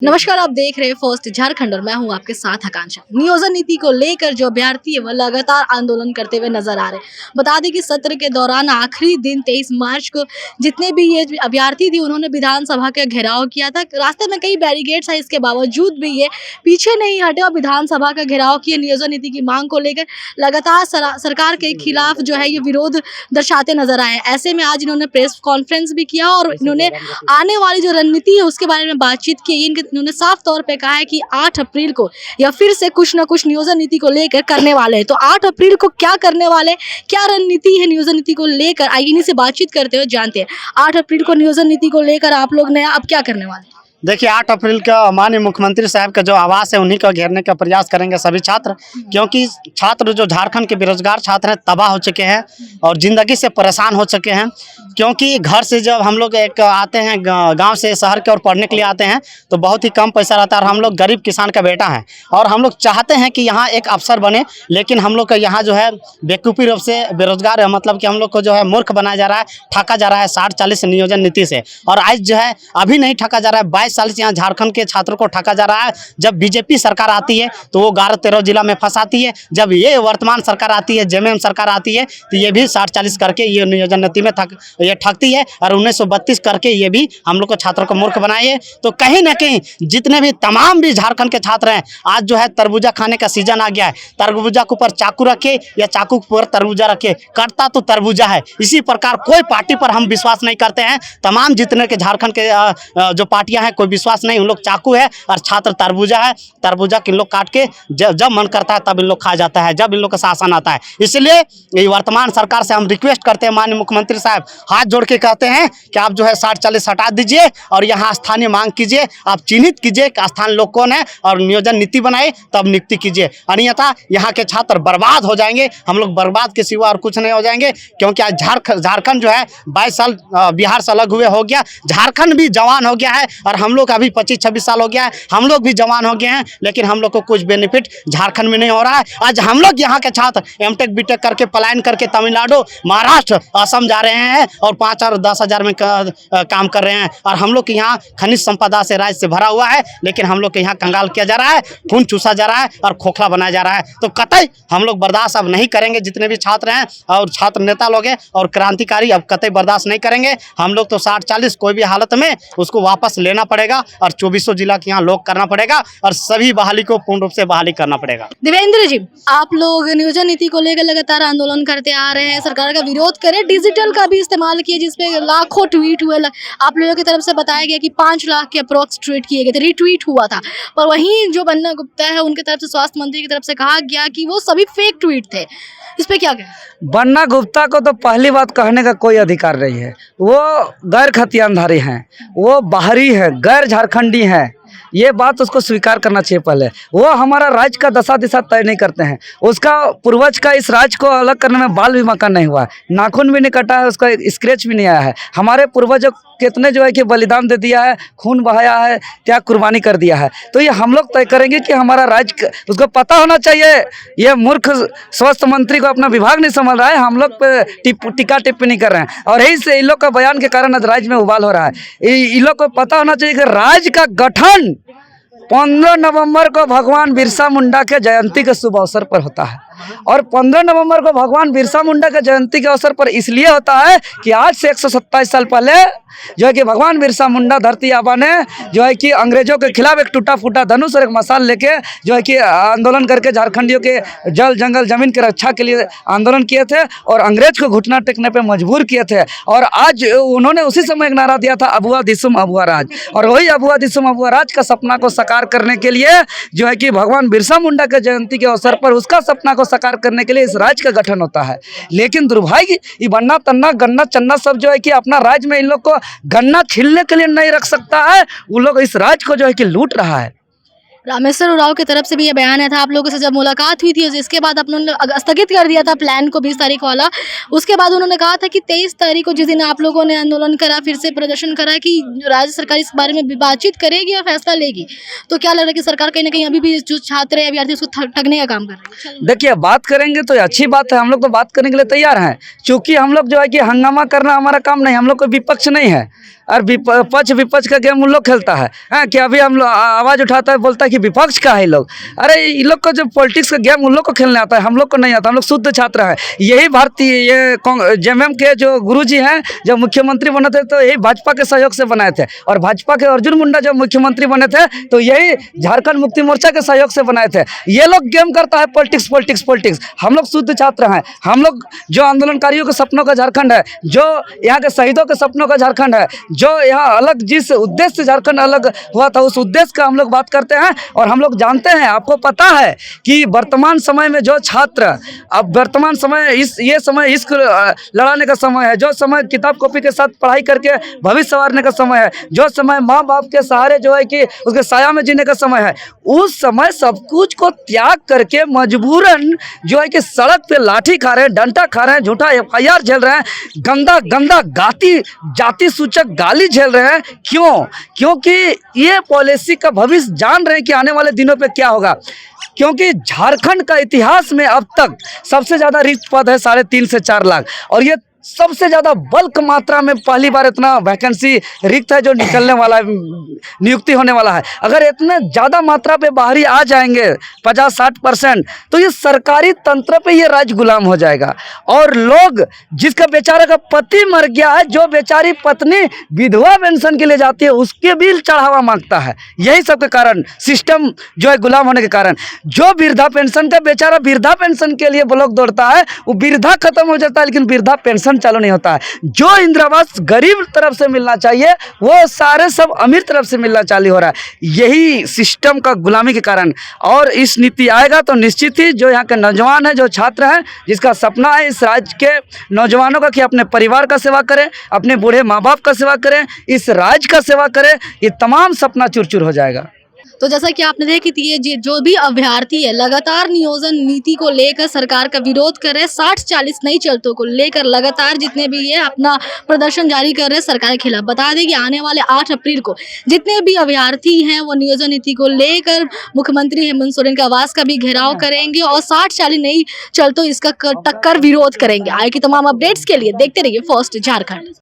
नमस्कार, आप देख रहे हैं फर्स्ट झारखंड और मैं हूं आपके साथ आकांक्षा। नियोजन नीति को लेकर जो अभ्यर्थी है वह लगातार आंदोलन करते हुए नजर आ रहे हैं। बता दें कि सत्र के दौरान आखिरी दिन 23 मार्च को जितने भी ये अभ्यर्थी थी उन्होंने विधानसभा का घेराव किया था। रास्ते में कई बैरिकेड्स है, इसके बावजूद भी ये पीछे नहीं हटे और विधानसभा का घेराव किए। नियोजन नीति की मांग को लेकर लगातार सरकार के खिलाफ जो है ये विरोध दर्शाते नजर आए। ऐसे में आज इन्होंने प्रेस कॉन्फ्रेंस भी किया और इन्होंने आने वाली जो रणनीति है उसके बारे में बातचीत की। इन्होंने साफ तौर पे कहा है कि 8 अप्रैल को या फिर से कुछ ना कुछ नियोजन नीति को लेकर करने वाले हैं। तो 8 अप्रैल को क्या करने वाले, क्या रणनीति है नियोजन नीति को लेकर, आइए इन्हीं से बातचीत करते हुए जानते हैं। 8 अप्रैल को नियोजन नीति को लेकर आप लोग ने अब क्या करने वाले? देखिए, 8 अप्रैल का माननीय मुख्यमंत्री साहब का जो आवास है उन्हीं का घेरने का प्रयास करेंगे सभी छात्र, क्योंकि छात्र जो झारखंड के बेरोजगार छात्र हैं तबाह हो चुके हैं और ज़िंदगी से परेशान हो चुके हैं। क्योंकि घर से जब हम लोग एक आते हैं गांव से शहर के और पढ़ने के लिए आते हैं तो बहुत ही कम पैसा रहता है और हम लोग गरीब किसान का बेटा हैं और हम लोग चाहते हैं कि यहाँ एक अवसर बने, लेकिन हम लोग का यहाँ जो है बेवकूफ़ी रूप से बेरोजगार है, मतलब कि हम लोग को जो है मूर्ख बनाया जा रहा है, ठगा जा रहा है 60-40 नियोजन नीति से। और आज जो है अभी नहीं ठगा जा रहा है, 22 साल से यहाँ झारखंड के छात्रों को ठगा जा रहा है। जब बीजेपी सरकार आती है तो वो 11-13 जिला में फंसाती है, जब ये वर्तमान सरकार आती है, जेएमएम सरकार आती है तो ये भी 60-40 करके ये नियोजन नीति में ये ठगती है और 1932 करके ये भी हम लोग को छात्रों को मूर्ख बनाई है। तो कहीं ना कहीं जितने भी तमाम भी झारखंड के छात्र हैं, आज जो है तरबूजा खाने का सीजन आ गया है। तरबूजा के ऊपर चाकू रखे या चाकू के ऊपर तरबूजा रखे, करता तो तरबूजा है। इसी प्रकार कोई पार्टी पर हम विश्वास नहीं करते हैं। तमाम जितने के झारखंड के जो पार्टियां हैं कोई विश्वास नहीं, उन लोग चाकू है और छात्र तरबूजा है। तरबूजा के लोग काट के जब मन करता है तब इन लोग खा जाता है, जब इन लोग का शासन आता है। इसलिए ये वर्तमान सरकार से हम रिक्वेस्ट करते हैं, माननीय मुख्यमंत्री साहब हाथ जोड़ के कहते हैं कि आप जो है 60-40 हटा दीजिए और यहाँ स्थानीय मांग कीजिए। आप चिन्हित कीजिए कि स्थानीय लोग कौन है और नियोजन नीति बनाए तब नियुक्ति कीजिए, अन्यथा यहाँ के छात्र बर्बाद हो जाएंगे। हम लोग बर्बाद के सिवा और कुछ नहीं हो जाएंगे, क्योंकि आज झारखंड जो है 22 साल बिहार से अलग हुए हो गया, झारखंड भी जवान हो गया है और हम लोग अभी 25-26 साल हो गया है, हम लोग भी जवान हो गए हैं, लेकिन हम लोग को कुछ बेनिफिट झारखंड में नहीं हो रहा है। आज हम लोग यहाँ के छात्र एमटेक बीटेक करके पलायन करके तमिलनाडु, महाराष्ट्र, असम जा रहे हैं और 5 और 10 हज़ार में काम कर रहे हैं और हम लोग के यहाँ खनिज संपदा से राज्य से भरा हुआ है, लेकिन हम लोग के यहाँ कंगाल किया जा रहा है, खून चूसा जा रहा है और खोखला बनाया जा रहा है। तो कतई हम लोग बर्दाश्त अब नहीं करेंगे, जितने भी छात्र हैं और छात्र नेता लोग हैं और क्रांतिकारी अब कतई बर्दाश्त नहीं करेंगे। हम लोग तो 60-40 कोई भी हालत में उसको वापस लेना पड़ेगा और 2400 जिला के यहाँ लोग करना पड़ेगा और सभी बहाली को पूर्ण रूप से बहाली करना पड़ेगा। देवेंद्र जी, आप लोग नियोजन नीति को लेकर लगातार आंदोलन करते आ रहे हैं, सरकार का विरोध करें, डिजिटल का भी इस्तेमाल किए जिसपे लाखों ट्वीट हुए। आप लोगों की तरफ से बताया गया कि 5 लाख के अप्रोक्स ट्वीट किए गए थे, रीट्वीट हुआ था। पर वहीं जो बन्ना गुप्ता है उनकी तरफ से, स्वास्थ्य मंत्री की तरफ से कहा गया कि वो सभी फेक ट्वीट थे। इस पे क्या कहें? बन्ना गुप्ता को तो पहली बात कहने का कोई अधिकार नहीं है। वो गैर खतियानधारी हैं, वो बाहरी हैं, गैर झारखंडी हैं। ये बात उसको स्वीकार करना चाहिए। पहले वो हमारा राज्य का दशा दिशा तय नहीं करते हैं। उसका पूर्वज का इस राज्य को अलग करने में बाल भी मकान नहीं हुआ है, नाखून भी नहीं कटा है, उसका स्क्रैच भी नहीं आया है। हमारे पूर्वजों कितने जो है कि बलिदान दे दिया है, खून बहाया है, त्याग कुर्बानी कर दिया है। तो ये हम लोग तय करेंगे कि हमारा राज्य, उसको पता होना चाहिए। ये मूर्ख स्वास्थ्य मंत्री को अपना विभाग नहीं समझ रहा है, हम लोग पे टीका टिप्पणी कर रहे हैं और यही से इन लोग का बयान के कारण आज राज्य में उबाल हो रहा है। इन लोग को पता होना चाहिए कि राज्य का गठन 15 नवंबर को भगवान बिरसा मुंडा के जयंती के शुभ अवसर पर होता है और 15 नवंबर को भगवान बिरसा मुंडा के जयंती के अवसर पर इसलिए होता है कि आज से 127 साल पहले जो है कि भगवान बिरसा मुंडा धरती आबा ने जो है कि अंग्रेजों के खिलाफ एक टूटा फूटा धनुष और एक मशाल लेके जो है कि आंदोलन करके झारखंडियों के जल जंगल जमीन की रक्षा के लिए आंदोलन किए थे और अंग्रेज को घुटना टेकने पे मजबूर किए थे। और आज उन्होंने उसी समय एक नारा दिया था, अबुआ दिसुम अबुआ राज। और वही अबुआ दिसुम अबुआ राज का सपना को साकार करने के लिए जो है कि भगवान बिरसा मुंडा के जयंती के अवसर पर उसका सपना को साकार करने के लिए इस राज्य का गठन होता है। लेकिन दुर्भाग्य ये बन्ना तन्ना गन्ना चन्ना सब जो है कि अपना राज्य में इन लोग को गन्ना छीलने के लिए नहीं रख सकता है, वो लोग इस राज्य को जो है कि लूट रहा है। रामेश्वर उरांव की तरफ से भी ये बयान आया था, आप लोगों से जब मुलाकात हुई थी इसके बाद उन्होंने स्थगित कर दिया था प्लान को 20 तारीख वाला। उसके बाद उन्होंने कहा था कि 23 तारीख को जिस दिन आप लोगों ने आंदोलन करा, फिर से प्रदर्शन करा, कि राज्य सरकार इस बारे में बातचीत करेगी और फैसला लेगी। तो क्या लग रहा है कि सरकार कहीं ना कहीं अभी भी जो छात्र है, अभ्यर्थी, उसको ठगने का काम कर रही है? देखिए, बात करेंगे तो अच्छी बात है, हम लोग तो बात करने के लिए तैयार हैं, क्योंकि हम लोग जो है कि हंगामा करना हमारा काम नहीं, हम लोग कोई विपक्ष नहीं है। और पक्ष विपक्ष का गेम उन लोग खेलता है। हाँ, कि अभी हम लोग आवाज़ उठाता है, बोलता है कि विपक्ष का है लोग। अरे इन लोग को जो पॉलिटिक्स का गेम उन लोग को खेलने आता है, हम लोग को नहीं आता। हम लोग शुद्ध छात्र हैं। यही भारतीय ये जेएमएम के जो गुरुजी हैं, जब मुख्यमंत्री बने थे तो यही भाजपा के सहयोग से बनाए थे, और भाजपा के अर्जुन मुंडा जब मुख्यमंत्री बने थे तो यही झारखंड मुक्ति मोर्चा के सहयोग से बनाए थे। ये लोग गेम करता है पॉलिटिक्स पॉलिटिक्स पॉलिटिक्स। हम लोग शुद्ध छात्र हैं। हम लोग जो आंदोलनकारियों के सपनों का झारखंड है, जो यहाँ के शहीदों के सपनों का झारखंड है, जो यहाँ अलग जिस उद्देश्य से झारखंड अलग हुआ था उस उद्देश्य का हम लोग बात करते हैं। और हम लोग जानते हैं, आपको पता है कि वर्तमान समय में जो छात्र, अब वर्तमान समय ये समय इश्क लड़ाने का समय है, जो समय किताब कॉपी के साथ पढ़ाई करके भविष्य संवारने का समय है, जो समय माँ बाप के सहारे जो है कि उसके साया में जीने का समय है, उस समय सब कुछ को त्याग करके मजबूरन जो है कि सड़क पे लाठी खा रहे हैं, डंडा खा रहे हैं, झूठा FIR झेल रहे हैं, गंदा गंदा जाति सूचक गाली झेल रहे हैं। क्यों? क्योंकि ये पॉलिसी का भविष्य जान रहे हैं कि आने वाले दिनों पे क्या होगा। क्योंकि झारखंड का इतिहास में अब तक सबसे ज़्यादा रिक्त पद है 3.5 से 4 लाख, और ये सबसे ज़्यादा बल्क मात्रा में पहली बार इतना वैकेंसी रिक्त है जो निकलने वाला है, नियुक्ति होने वाला है। अगर इतने ज़्यादा मात्रा पे बाहरी आ जाएंगे 50-60%, तो ये सरकारी तंत्र पे ये राज्य गुलाम हो जाएगा। और लोग जिसका बेचारा का पति मर गया है, जो बेचारी पत्नी विधवा पेंशन के लिए जाती है, उसके भी चढ़ावा मांगता है। यही सब के कारण, सिस्टम जो है गुलाम होने के कारण, जो वृद्धा पेंशन का बेचारा वृद्धा पेंशन के लिए ब्लॉक दौड़ता है, वो वृद्धा खत्म हो जाता है लेकिन वृद्धा पेंशन चालू नहीं होता है। जो इंदिरा आवास गरीब तरफ से मिलना चाहिए वो सारे सब अमीर तरफ से मिलना चालू हो रहा है, यही सिस्टम का गुलामी के कारण। और इस नीति आएगा तो निश्चित ही जो यहाँ के नौजवान हैं, जो छात्र हैं, जिसका सपना है इस राज्य के नौजवानों का कि अपने परिवार का सेवा करें, अपने बूढ़े माँ बाप का सेवा करें, इस राज्य का सेवा करें, ये तमाम सपना चूर चूर हो जाएगा। तो जैसा कि आपने देखी थी, ये जो भी अभ्यर्थी है लगातार नियोजन नीति को लेकर सरकार का विरोध कर रहे हैं। 60-40 नई शर्तों को लेकर लगातार जितने भी ये अपना प्रदर्शन जारी कर रहे हैं सरकार के खिलाफ। बता दें कि आने वाले 8 अप्रैल को जितने भी अभ्यर्थी हैं वो नियोजन नीति को लेकर मुख्यमंत्री हेमंत सोरेन के आवास का भी घेराव करेंगे और 60-40 नई शर्तों इसका टक्कर विरोध करेंगे। आगे की तमाम अपडेट्स के लिए देखते रहिए फर्स्ट झारखंड।